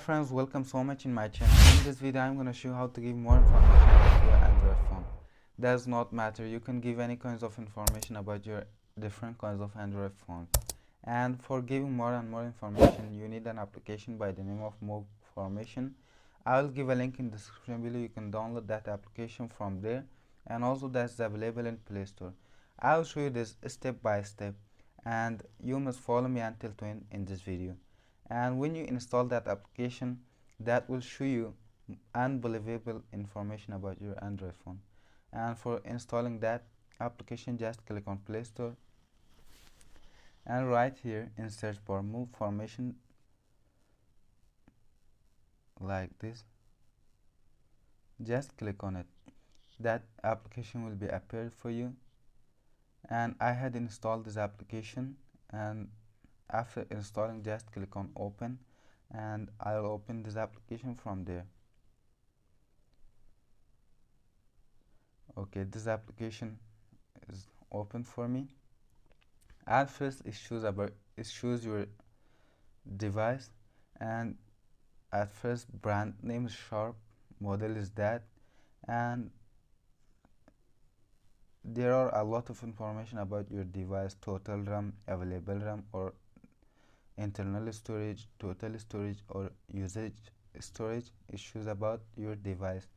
friends, welcome so much in my channel. In this video I'm going to show how to give more information about your Android phone. Does not matter, you can give any kinds of information about your different kinds of Android phones. And for giving more and more information, you need an application by the name of Mobformation. I will give a link in the description below. You can download that application from there, and also that's available in Play Store. I will show you this step by step, and you must follow me until the end in this video. And when you install that application, that will show you unbelievable information about your Android phone. And for installing that application, just click on Play Store, and right here in search bar, Mobformation, like this, just click on it. That application will be appeared for you, and I had installed this application, and after installing, just click on open, and I'll open this application from there. Okay, this application is open for me. At first it shows your device, and at first brand name is Sharp, model is that, and there are a lot of information about your device: total RAM, available RAM, or internal storage, total storage, or usage storage. Issues about your device.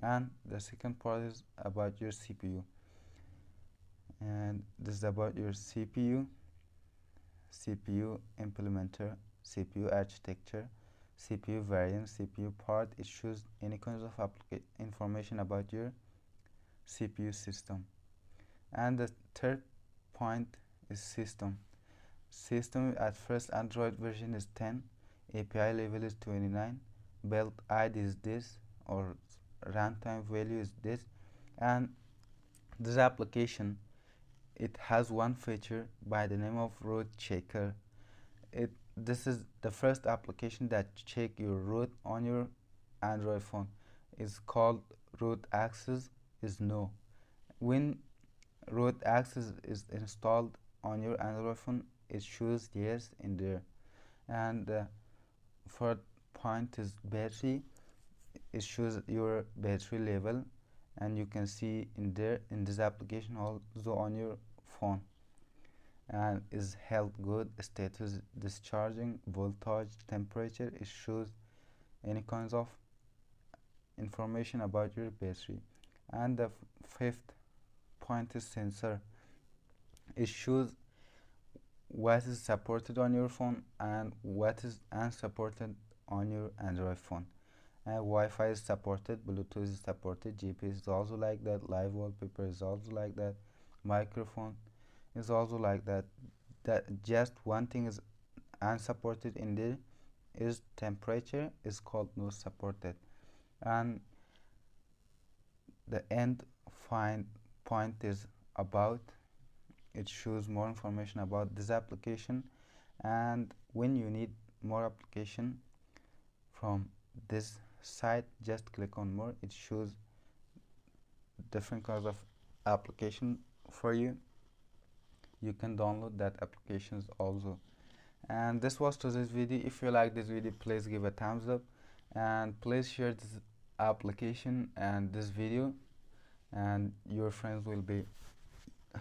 And the second part is about your CPU, and this is about your CPU implementer, CPU architecture, CPU variant, CPU part. It shows any kinds of information about your CPU system. And the third point is system. At first Android version is 10, API level is 29, build ID is this, or runtime value is this. And this application, it has one feature by the name of root checker. This is the first application that check your root on your Android phone. It's called root access is no. When root access is installed on your Android phone, it shows yes in there. And the fourth point is battery. It shows your battery level, and you can see in there in this application also on your phone. And is health good, status discharging, voltage, temperature. It shows any kinds of information about your battery. And the fifth point is sensor. It shows what is supported on your phone and what is unsupported on your Android phone. And Wi-Fi is supported, Bluetooth is supported, GPS is also like that, live wallpaper is also like that, microphone is also like that. That just one thing is unsupported in there is temperature, is called not supported. And the end fine point is about. It shows more information about this application, and when you need more application from this site, just click on more. It shows different kinds of application for you. You can download that applications also. And this was today's video. If you like this video, please give a thumbs up, and please share this application and this video, and your friends will be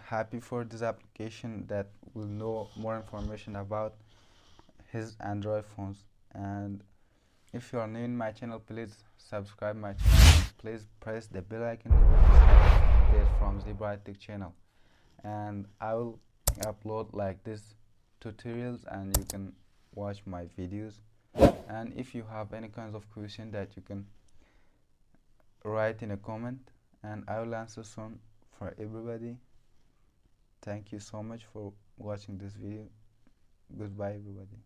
happy for this application, that will know more information about his Android phones. And if you are new in my channel, please subscribe my channel, and please press the bell icon to get updates from the Bright Tech channel. And I will upload like this tutorials, and you can watch my videos. And if you have any kinds of question, that you can write in a comment, and I will answer soon for everybody. Thank you so much for watching this video. Goodbye everybody.